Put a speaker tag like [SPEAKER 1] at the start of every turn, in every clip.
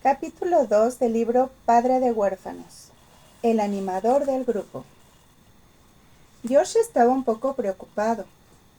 [SPEAKER 1] Capítulo 2 del libro Padre de huérfanos. El animador del grupo. George estaba un poco preocupado.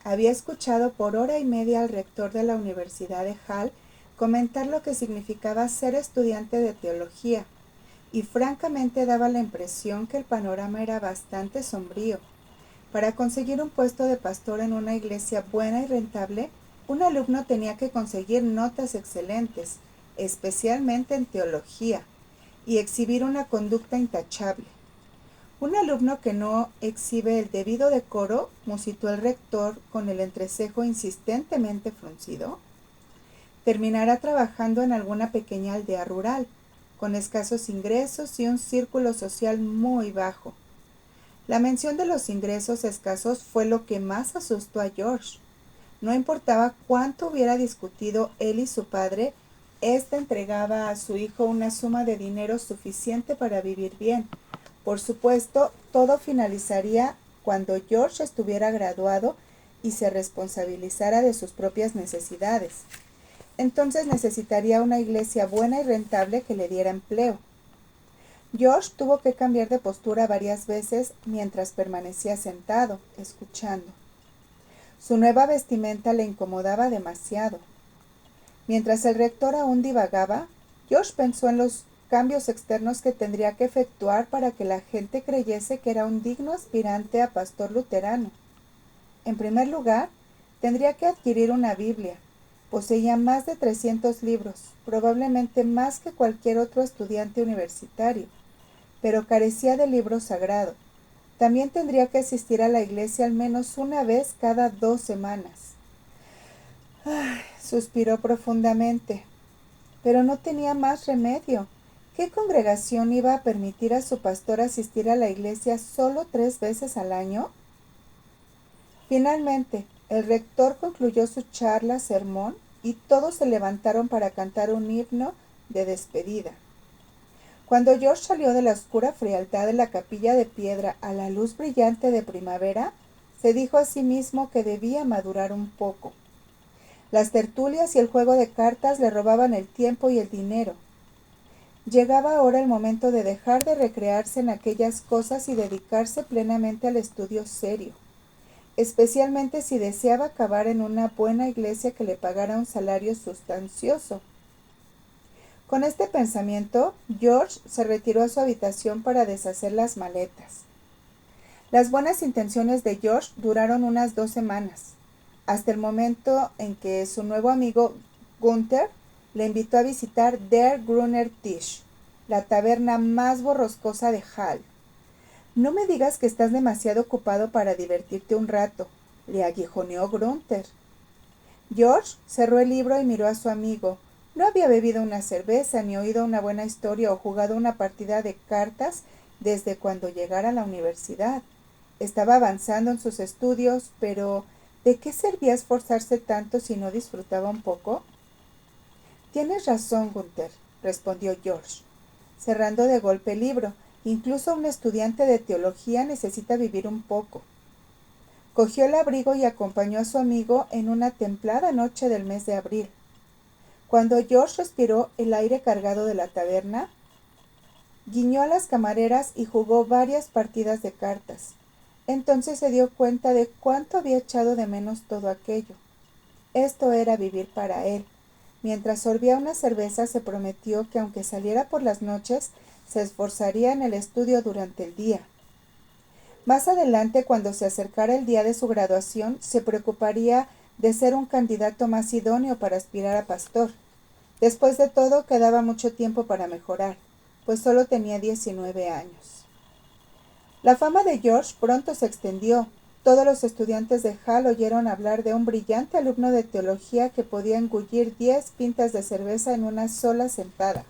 [SPEAKER 1] Había escuchado por hora y media al rector de la Universidad de Hall comentar lo que significaba ser estudiante de teología, y francamente daba la impresión que el panorama era bastante sombrío. Para conseguir un puesto de pastor en una iglesia buena y rentable, un alumno tenía que conseguir notas excelentes, especialmente en teología, y exhibir una conducta intachable. Un alumno que no exhibe el debido decoro, musitó el rector con el entrecejo insistentemente fruncido, terminará trabajando en alguna pequeña aldea rural, con escasos ingresos y un círculo social muy bajo. La mención de los ingresos escasos fue lo que más asustó a George. No importaba cuánto hubiera discutido él y su padre, éste entregaba a su hijo una suma de dinero suficiente para vivir bien. Por supuesto, todo finalizaría cuando George estuviera graduado y se responsabilizara de sus propias necesidades. Entonces necesitaría una iglesia buena y rentable que le diera empleo. George tuvo que cambiar de postura varias veces mientras permanecía sentado, escuchando. Su nueva vestimenta le incomodaba demasiado. Mientras el rector aún divagaba, George pensó en los cambios externos que tendría que efectuar para que la gente creyese que era un digno aspirante a pastor luterano. En primer lugar, tendría que adquirir una Biblia. Poseía más de 300 libros, probablemente más que cualquier otro estudiante universitario, pero carecía de libro sagrado. También tendría que asistir a la iglesia al menos una vez cada 2 semanas. Suspiró profundamente. Pero no tenía más remedio. ¿Qué congregación iba a permitir a su pastor asistir a la iglesia solo 3 veces al año? Finalmente, el rector concluyó su sermón, y todos se levantaron para cantar un himno de despedida. Cuando George salió de la oscura frialdad de la capilla de piedra a la luz brillante de primavera, se dijo a sí mismo que debía madurar un poco. Las tertulias y el juego de cartas le robaban el tiempo y el dinero. Llegaba ahora el momento de dejar de recrearse en aquellas cosas y dedicarse plenamente al estudio serio, especialmente si deseaba acabar en una buena iglesia que le pagara un salario sustancioso. Con este pensamiento, George se retiró a su habitación para deshacer las maletas. Las buenas intenciones de George duraron unas 2 semanas, hasta el momento en que su nuevo amigo Gunther le invitó a visitar Der Grüner Tisch, la taberna más borrascosa de Hall. «No me digas que estás demasiado ocupado para divertirte un rato», le aguijoneó Gunther. George cerró el libro y miró a su amigo. No había bebido una cerveza, ni oído una buena historia o jugado una partida de cartas desde cuando llegara a la universidad. Estaba avanzando en sus estudios, pero ¿de qué servía esforzarse tanto si no disfrutaba un poco? «Tienes razón, Gunther», respondió George, cerrando de golpe el libro. «Incluso un estudiante de teología necesita vivir un poco». Cogió el abrigo y acompañó a su amigo en una templada noche del mes de abril. Cuando George respiró el aire cargado de la taberna, guiñó a las camareras y jugó varias partidas de cartas. Entonces se dio cuenta de cuánto había echado de menos todo aquello. Esto era vivir para él. Mientras sorbía una cerveza, se prometió que aunque saliera por las noches, se esforzaría en el estudio durante el día. Más adelante, cuando se acercara el día de su graduación, se preocuparía de ser un candidato más idóneo para aspirar a pastor. Después de todo, quedaba mucho tiempo para mejorar, pues solo tenía 19 años. La fama de George pronto se extendió. Todos los estudiantes de Hall oyeron hablar de un brillante alumno de teología que podía engullir 10 pintas de cerveza en una sola sentada,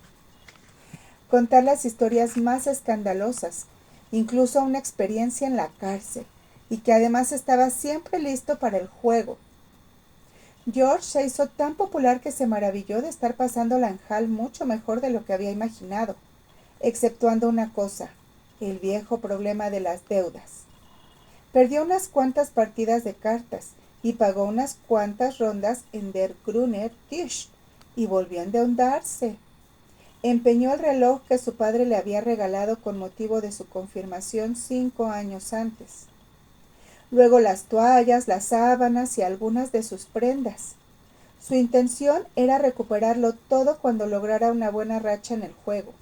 [SPEAKER 1] contar las historias más escandalosas, incluso una experiencia en la cárcel, y que además estaba siempre listo para el juego. George se hizo tan popular que se maravilló de estar pasándola en Hall mucho mejor de lo que había imaginado, exceptuando una cosa, el viejo problema de las deudas. Perdió unas cuantas partidas de cartas y pagó unas cuantas rondas en Der Grüner Tisch y volvió a endeudarse. Empeñó el reloj que su padre le había regalado con motivo de su confirmación 5 años antes. Luego las toallas, las sábanas y algunas de sus prendas. Su intención era recuperarlo todo cuando lograra una buena racha en el juego.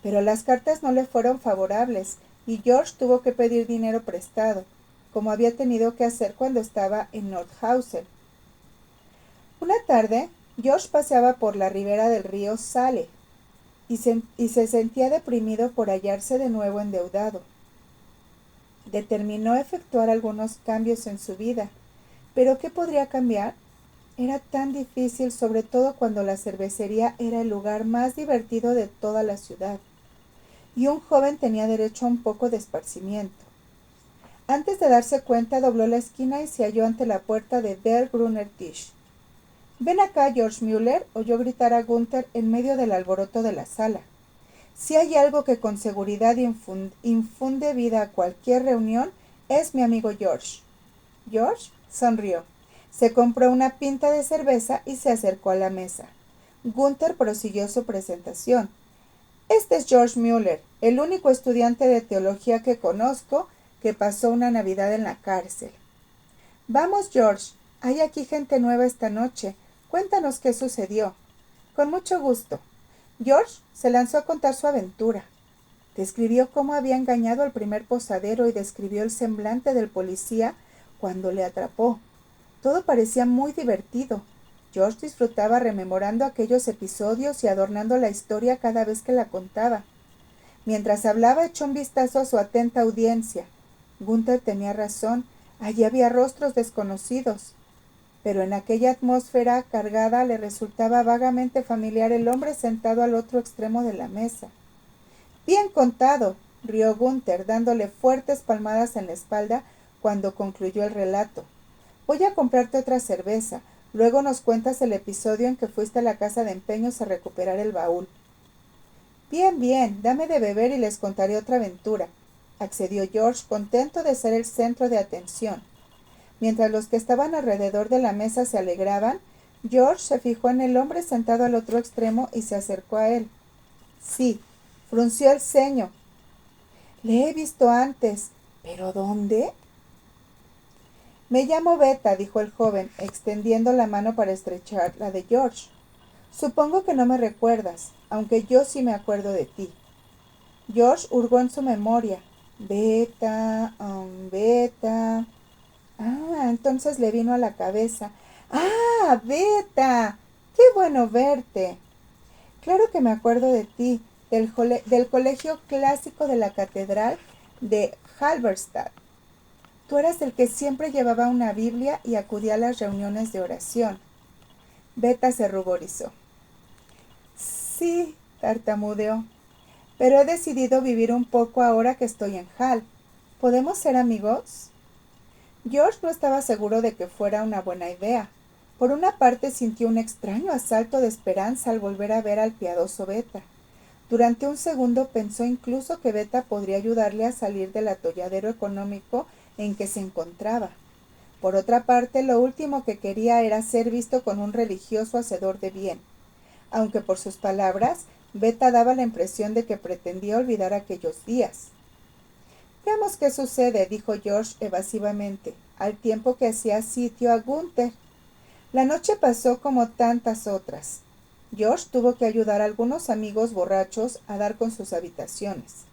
[SPEAKER 1] Pero las cartas no le fueron favorables y George tuvo que pedir dinero prestado, como había tenido que hacer cuando estaba en Nordhausen. Una tarde, George paseaba por la ribera del río Saale y se sentía deprimido por hallarse de nuevo endeudado. Determinó efectuar algunos cambios en su vida, pero ¿qué podría cambiar? Era tan difícil, sobre todo cuando la cervecería era el lugar más divertido de toda la ciudad, y un joven tenía derecho a un poco de esparcimiento. Antes de darse cuenta, dobló la esquina y se halló ante la puerta de Der Grüner Tisch. «Ven acá, George Müller», oyó gritar a Gunther en medio del alboroto de la sala. Si hay algo que con seguridad infunde vida a cualquier reunión, es mi amigo George. George sonrió. Se compró una pinta de cerveza y se acercó a la mesa. Gunther prosiguió su presentación. «Este es George Müller, el único estudiante de teología que conozco que pasó una Navidad en la cárcel». «Vamos, George, hay aquí gente nueva esta noche. Cuéntanos qué sucedió». «Con mucho gusto». George se lanzó a contar su aventura. Describió cómo había engañado al primer posadero y describió el semblante del policía cuando le atrapó. Todo parecía muy divertido. George disfrutaba rememorando aquellos episodios y adornando la historia cada vez que la contaba. Mientras hablaba, echó un vistazo a su atenta audiencia. Gunther tenía razón, allí había rostros desconocidos. Pero en aquella atmósfera cargada le resultaba vagamente familiar el hombre sentado al otro extremo de la mesa. «Bien contado», rió Gunther, dándole fuertes palmadas en la espalda cuando concluyó el relato. «Voy a comprarte otra cerveza. Luego nos cuentas el episodio en que fuiste a la casa de empeños a recuperar el baúl». «Bien, bien, dame de beber y les contaré otra aventura», accedió George, contento de ser el centro de atención. Mientras los que estaban alrededor de la mesa se alegraban, George se fijó en el hombre sentado al otro extremo y se acercó a él. Sí, frunció el ceño. «Le he visto antes. ¿Pero dónde?» «Me llamo Beta», dijo el joven, extendiendo la mano para estrechar la de George. «Supongo que no me recuerdas, aunque yo sí me acuerdo de ti». George hurgó en su memoria. Beta. Entonces le vino a la cabeza. «¡Ah, Beta! ¡Qué bueno verte!» «Claro que me acuerdo de ti, del colegio clásico de la catedral de Halberstadt. Tú eras el que siempre llevaba una Biblia y acudía a las reuniones de oración». Beta se ruborizó. «Sí», tartamudeó, «pero he decidido vivir un poco ahora que estoy en Hall. ¿Podemos ser amigos?» George no estaba seguro de que fuera una buena idea. Por una parte sintió un extraño asalto de esperanza al volver a ver al piadoso Beta. Durante un segundo pensó incluso que Beta podría ayudarle a salir del atolladero económico en que se encontraba. Por otra parte, lo último que quería era ser visto con un religioso hacedor de bien, aunque por sus palabras, Beta daba la impresión de que pretendía olvidar aquellos días. «Veamos qué sucede», dijo George evasivamente, al tiempo que hacía sitio a Gunther. La noche pasó como tantas otras. George tuvo que ayudar a algunos amigos borrachos a dar con sus habitaciones.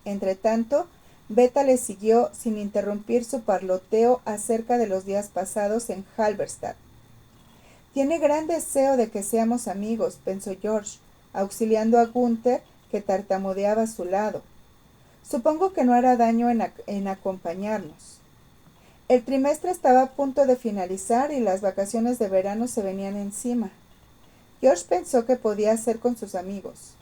[SPEAKER 1] Entretanto, Beta le siguió sin interrumpir su parloteo acerca de los días pasados en Halberstadt. «Tiene gran deseo de que seamos amigos», pensó George, auxiliando a Gunther, que tartamudeaba a su lado. «Supongo que no hará daño en acompañarnos». El trimestre estaba a punto de finalizar y las vacaciones de verano se venían encima. George pensó que podía hacer con sus amigos.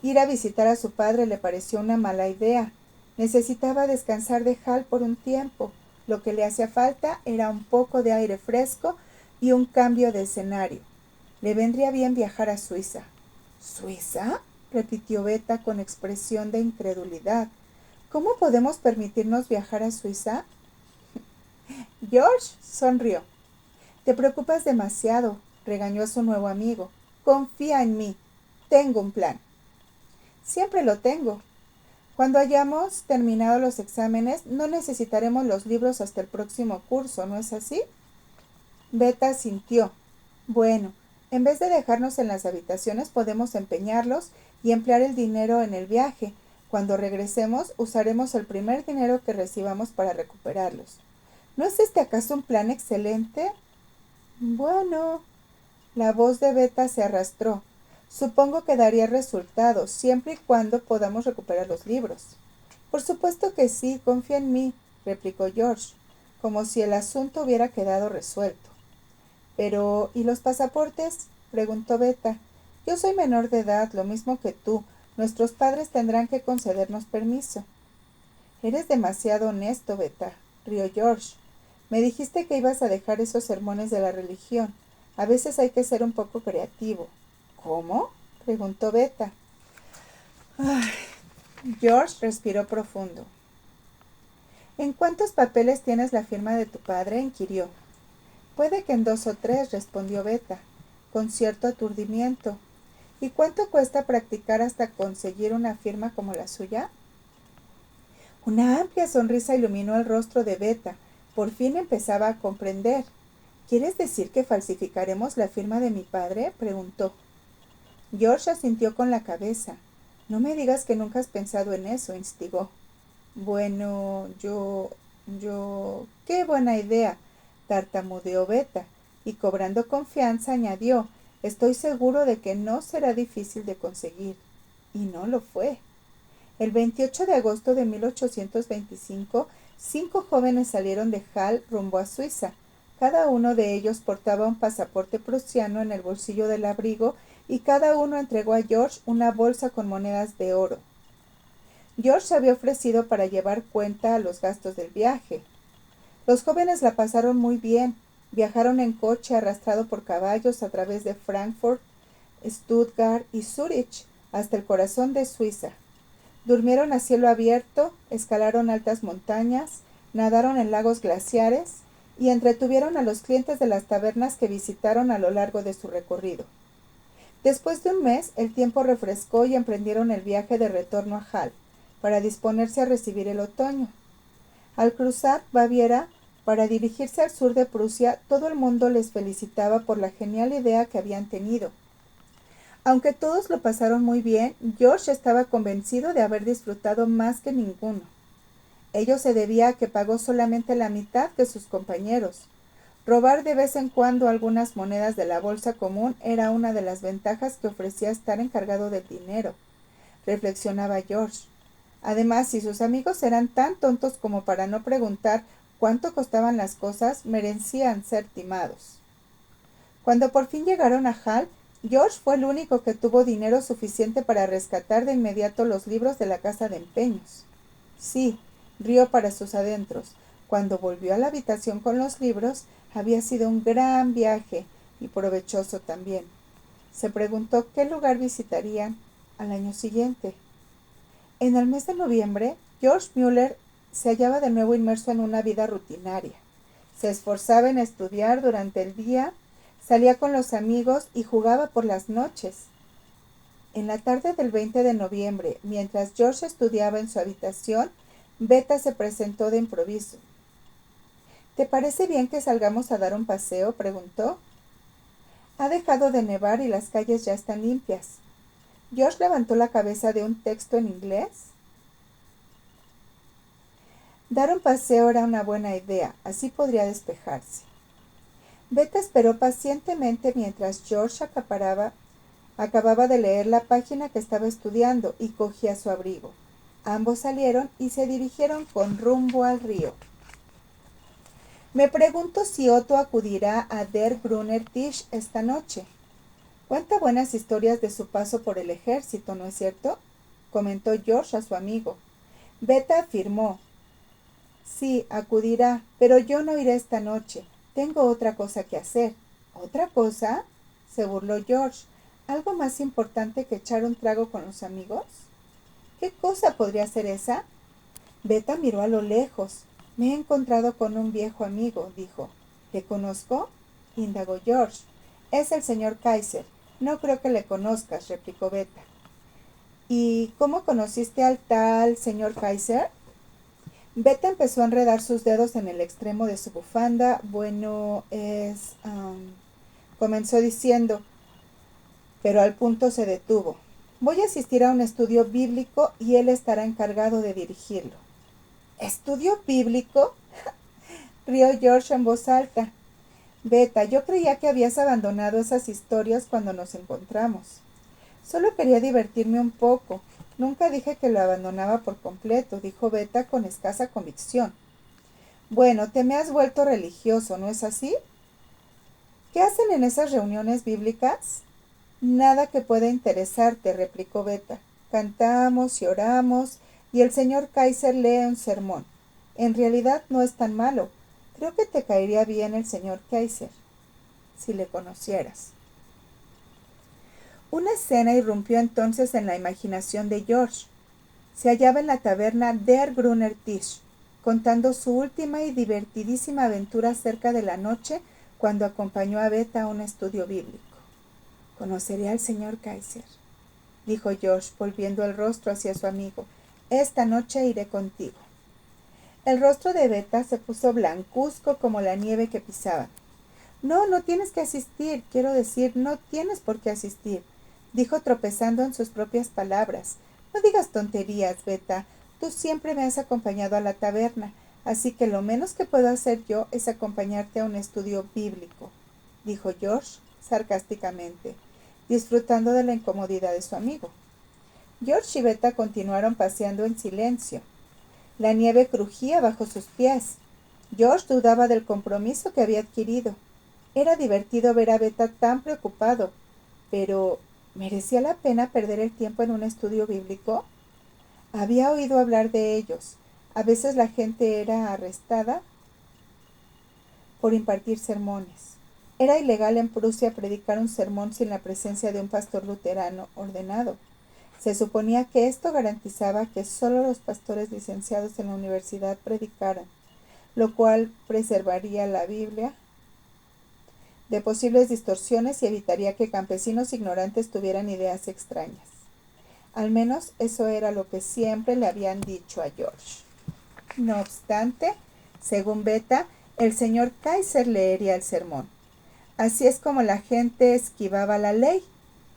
[SPEAKER 1] Ir a visitar a su padre le pareció una mala idea. Necesitaba descansar de Hall por un tiempo. Lo que le hacía falta era un poco de aire fresco y un cambio de escenario. Le vendría bien viajar a Suiza. «¿Suiza?», repitió Beta con expresión de incredulidad. «¿Cómo podemos permitirnos viajar a Suiza?» George sonrió. «Te preocupas demasiado», regañó a su nuevo amigo. «Confía en mí». Tengo un plan. Siempre lo tengo. Cuando hayamos terminado los exámenes, no necesitaremos los libros hasta el próximo curso, ¿no es así? Beta asintió. Bueno, en vez de dejarnos en las habitaciones, podemos empeñarlos y emplear el dinero en el viaje. Cuando regresemos, usaremos el primer dinero que recibamos para recuperarlos. ¿No es este acaso un plan excelente? Bueno, la voz de Beta se arrastró. Supongo que daría resultados, siempre y cuando podamos recuperar los libros. Por supuesto que sí, confía en mí, replicó George, como si el asunto hubiera quedado resuelto. Pero, ¿y los pasaportes? Preguntó Beta. Yo soy menor de edad, lo mismo que tú. Nuestros padres tendrán que concedernos permiso. Eres demasiado honesto, Beta, rió George. Me dijiste que ibas a dejar esos sermones de la religión. A veces hay que ser un poco creativo. ¿Cómo? Preguntó Beta. Ay. George respiró profundo. ¿En cuántos papeles tienes la firma de tu padre? Inquirió. Puede que en 2 o 3, respondió Beta, con cierto aturdimiento. ¿Y cuánto cuesta practicar hasta conseguir una firma como la suya? Una amplia sonrisa iluminó el rostro de Beta. Por fin empezaba a comprender. ¿Quieres decir que falsificaremos la firma de mi padre? Preguntó. George asintió con la cabeza. No me digas que nunca has pensado en eso, instigó. Bueno, qué buena idea, tartamudeó Beta, y cobrando confianza añadió, estoy seguro de que no será difícil de conseguir. Y no lo fue. El 28 de agosto de 1825, 5 jóvenes salieron de Halle rumbo a Suiza. Cada uno de ellos portaba un pasaporte prusiano en el bolsillo del abrigo y cada uno entregó a George una bolsa con monedas de oro. George se había ofrecido para llevar cuenta a los gastos del viaje. Los jóvenes la pasaron muy bien. Viajaron en coche arrastrado por caballos a través de Frankfurt, Stuttgart y Zúrich hasta el corazón de Suiza. Durmieron a cielo abierto, escalaron altas montañas, nadaron en lagos glaciares y entretuvieron a los clientes de las tabernas que visitaron a lo largo de su recorrido. Después de un mes, el tiempo refrescó y emprendieron el viaje de retorno a Halle, para disponerse a recibir el otoño. Al cruzar Baviera, para dirigirse al sur de Prusia, todo el mundo les felicitaba por la genial idea que habían tenido. Aunque todos lo pasaron muy bien, George estaba convencido de haber disfrutado más que ninguno. Ello se debía a que pagó solamente la mitad que sus compañeros. Robar de vez en cuando algunas monedas de la bolsa común era una de las ventajas que ofrecía estar encargado del dinero, reflexionaba George. Además, si sus amigos eran tan tontos como para no preguntar cuánto costaban las cosas, merecían ser timados. Cuando por fin llegaron a Halle, George fue el único que tuvo dinero suficiente para rescatar de inmediato los libros de la casa de empeños. Sí, rió para sus adentros. Cuando volvió a la habitación con los libros, había sido un gran viaje y provechoso también. Se preguntó qué lugar visitarían al año siguiente. En el mes de noviembre, George Müller se hallaba de nuevo inmerso en una vida rutinaria. Se esforzaba en estudiar durante el día, salía con los amigos y jugaba por las noches. En la tarde del 20 de noviembre, mientras George estudiaba en su habitación, Beta se presentó de improviso. ¿Te parece bien que salgamos a dar un paseo?, preguntó. Ha dejado de nevar y las calles ya están limpias. George levantó la cabeza de un texto en inglés. Dar un paseo era una buena idea, así podría despejarse. Beta esperó pacientemente mientras George acababa de leer la página que estaba estudiando y cogía su abrigo. Ambos salieron y se dirigieron con rumbo al río. Me pregunto si Otto acudirá a Der Brunner Tisch esta noche. Cuenta buenas historias de su paso por el ejército, ¿no es cierto?, comentó George a su amigo. Beta afirmó. Sí, acudirá, pero yo no iré esta noche. Tengo otra cosa que hacer. ¿Otra cosa?, se burló George. ¿Algo más importante que echar un trago con los amigos? ¿Qué cosa podría ser esa? Beta miró a lo lejos. Me he encontrado con un viejo amigo, dijo. ¿Le conozco?, indagó George. Es el señor Kaiser. No creo que le conozcas, replicó Beta. ¿Y cómo conociste al tal señor Kaiser? Beta empezó a enredar sus dedos en el extremo de su bufanda. Bueno, comenzó diciendo, pero al punto se detuvo. Voy a asistir a un estudio bíblico y él estará encargado de dirigirlo. ¿Estudio bíblico? Rió George en voz alta. Beta, yo creía que habías abandonado esas historias cuando nos encontramos. Solo quería divertirme un poco. Nunca dije que lo abandonaba por completo, dijo Beta con escasa convicción. Bueno, te me has vuelto religioso, ¿no es así? ¿Qué hacen en esas reuniones bíblicas? Nada que pueda interesarte, replicó Beta. Cantamos y oramos, y el señor Kaiser lee un sermón. En realidad no es tan malo. Creo que te caería bien el señor Kaiser, si le conocieras. Una escena irrumpió entonces en la imaginación de George. Se hallaba en la taberna Der Grüner Tisch, contando su última y divertidísima aventura cerca de la noche cuando acompañó a Beta a un estudio bíblico. Conoceré al señor Kaiser, dijo George, volviendo el rostro hacia su amigo. Esta noche iré contigo. El rostro de Beta se puso blancuzco como la nieve que pisaba. No, no tienes que asistir, quiero decir, no tienes por qué asistir, dijo tropezando en sus propias palabras. No digas tonterías, Beta. Tú siempre me has acompañado a la taberna, así que lo menos que puedo hacer yo es acompañarte a un estudio bíblico, dijo George sarcásticamente, disfrutando de la incomodidad de su amigo. George y Beta continuaron paseando en silencio. La nieve crujía bajo sus pies. George dudaba del compromiso que había adquirido. Era divertido ver a Beta tan preocupado, pero ¿merecía la pena perder el tiempo en un estudio bíblico? Había oído hablar de ellos. A veces la gente era arrestada por impartir sermones. Era ilegal en Prusia predicar un sermón sin la presencia de un pastor luterano ordenado. Se suponía que esto garantizaba que solo los pastores licenciados en la universidad predicaran, lo cual preservaría la Biblia de posibles distorsiones y evitaría que campesinos ignorantes tuvieran ideas extrañas. Al menos eso era lo que siempre le habían dicho a George. No obstante, según Beta, el señor Kaiser leería el sermón. Así es como la gente esquivaba la ley.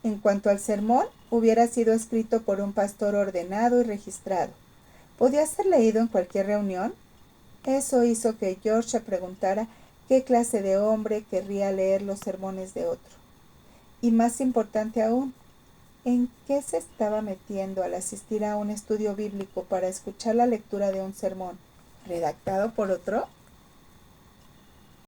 [SPEAKER 1] En cuanto al sermón, hubiera sido escrito por un pastor ordenado y registrado. ¿Podía ser leído en cualquier reunión? Eso hizo que George se preguntara qué clase de hombre querría leer los sermones de otro. Y más importante aún, ¿en qué se estaba metiendo al asistir a un estudio bíblico para escuchar la lectura de un sermón redactado por otro?